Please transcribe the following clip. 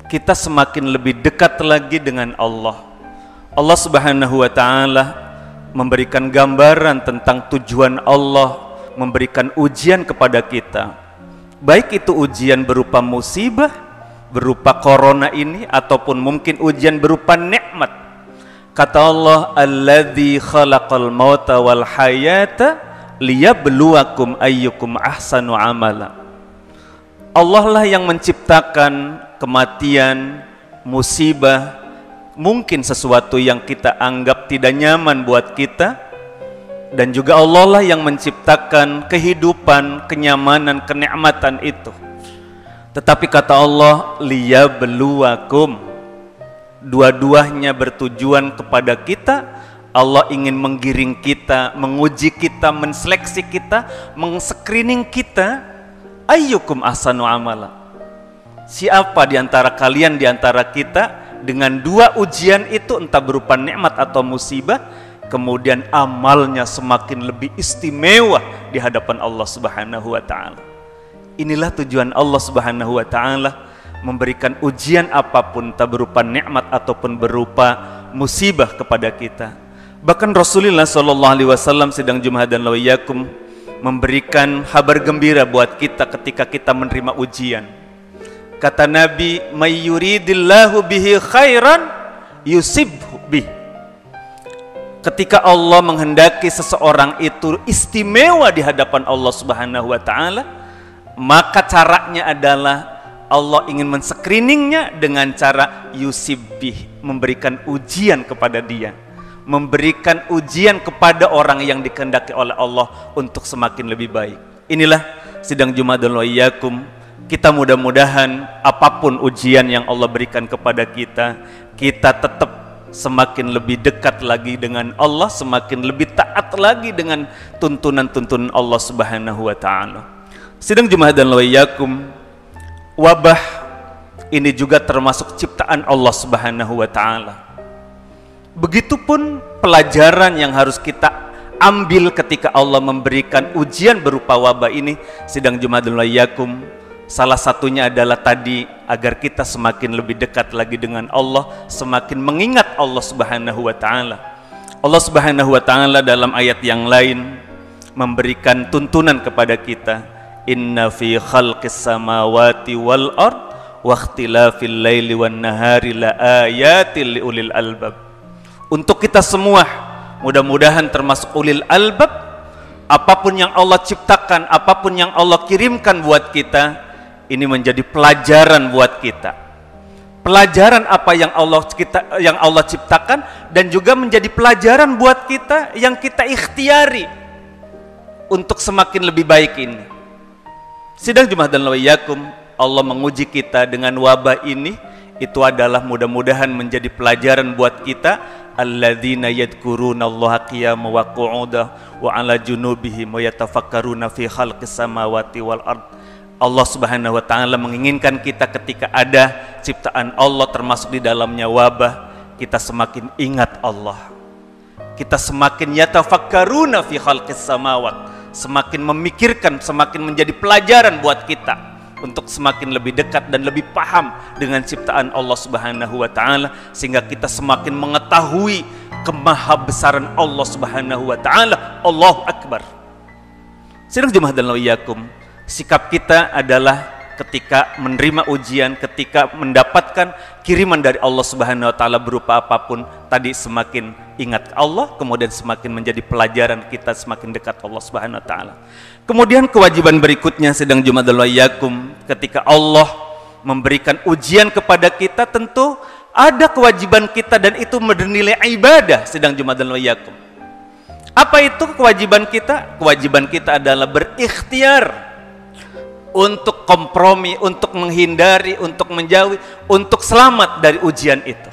kita semakin lebih dekat lagi dengan Allah. Allah Subhanahu wa Ta'ala memberikan gambaran tentang tujuan Allah memberikan ujian kepada kita, baik itu ujian berupa musibah, berupa corona ini, ataupun mungkin ujian berupa nikmat. Kata Allah, alladzi khalaqal mauta wal hayata liyabluwakum ayyukum ahsanu amala. Allah lah yang menciptakan kematian, musibah, mungkin sesuatu yang kita anggap tidak nyaman buat kita, dan juga Allah lah yang menciptakan kehidupan, kenyamanan, kenikmatan itu. Tetapi kata Allah, liyabluwakum, dua-duanya bertujuan kepada kita. Allah ingin menggiring kita, menguji kita, menseleksi kita, meng-screening kita, ayyukum ahsanu amala. Siapa di antara kalian, di antara kita, dengan dua ujian itu, entah berupa nikmat atau musibah, kemudian amalnya semakin lebih istimewa di hadapan Allah Subhanahu wa Ta'ala. Inilah tujuan Allah Subhanahu wa Ta'ala memberikan ujian apapun, entah berupa nikmat ataupun berupa musibah kepada kita. Bahkan Rasulullah SAW sedang Jumahadan lawiyakum memberikan kabar gembira buat kita ketika kita menerima ujian. Kata Nabi, may yuridillahu bihi khairan yusibhu bih. Ketika Allah menghendaki seseorang itu istimewa di hadapan Allah Subhanahu wa Ta'ala, maka caranya adalah Allah ingin men-screeningnya dengan cara yusibbih, memberikan ujian kepada dia, memberikan ujian kepada orang yang dikehendaki oleh Allah untuk semakin lebih baik. Inilah sidang Jumadal Waiyakum. Kita mudah-mudahan apapun ujian yang Allah berikan kepada kita, kita tetap semakin lebih dekat lagi dengan Allah, semakin lebih taat lagi dengan tuntunan-tuntunan Allah Subhanahu wa Ta'ala. Sidang Jumadal Waiyakum, wabah ini juga termasuk ciptaan Allah Subhanahu wa Ta'ala. Begitupun pelajaran yang harus kita ambil ketika Allah memberikan ujian berupa wabah ini. Sidang Jumadal Waiyakum, salah satunya adalah tadi, agar kita semakin lebih dekat lagi dengan Allah, semakin mengingat Allah Subhanahu wa Ta'ala. Allah Subhanahu wa Ta'ala dalam ayat yang lain memberikan tuntunan kepada kita, inna fi khalqis samawati wal ard wa ikhtilafil laili wan nahari la ayatil liulil albab. Untuk kita semua, mudah-mudahan termasuk ulil albab, apapun yang Allah ciptakan, apapun yang Allah kirimkan buat kita, ini menjadi pelajaran buat kita. Pelajaran apa yang Allah ciptakan, dan juga menjadi pelajaran buat kita yang kita ikhtiari untuk semakin lebih baik ini. Sidang Jumahadan Waiyakum, Allah menguji kita dengan wabah ini. Itu adalah mudah-mudahan menjadi pelajaran buat kita. Alladzina yadhkurunallaha qiyaman wa qu'udan wa 'ala junubihim wa yatafakkaruna fi khalqis samawati wal ard. Allah Subhanahu wa Ta'ala menginginkan kita ketika ada ciptaan Allah termasuk di dalamnya wabah, kita semakin ingat Allah. Kita semakin yatafakkaruna fi khalqis samawat, semakin memikirkan, semakin menjadi pelajaran buat kita untuk semakin lebih dekat dan lebih paham dengan ciptaan Allah Subhanahu wa Ta'ala, sehingga kita semakin mengetahui kemahabesaran Allah Subhanahu wa Ta'ala. Allahu Akbar. Sidang Jumahadan Waiyakum, sikap kita adalah ketika menerima ujian, ketika mendapatkan kiriman dari Allah Subhanahu wa Ta'ala berupa apapun, tadi semakin ingat Allah, kemudian semakin menjadi pelajaran kita semakin dekat Allah Subhanahu wa Ta'ala. Kemudian kewajiban berikutnya, sedang Jumadal Waiyakum, ketika Allah memberikan ujian kepada kita, tentu ada kewajiban kita dan itu bernilai ibadah. Sedang Jumadal Waiyakum, apa itu kewajiban kita? Kewajiban kita adalah berikhtiar untuk kompromi, untuk menghindari, untuk menjauhi, untuk selamat dari ujian itu.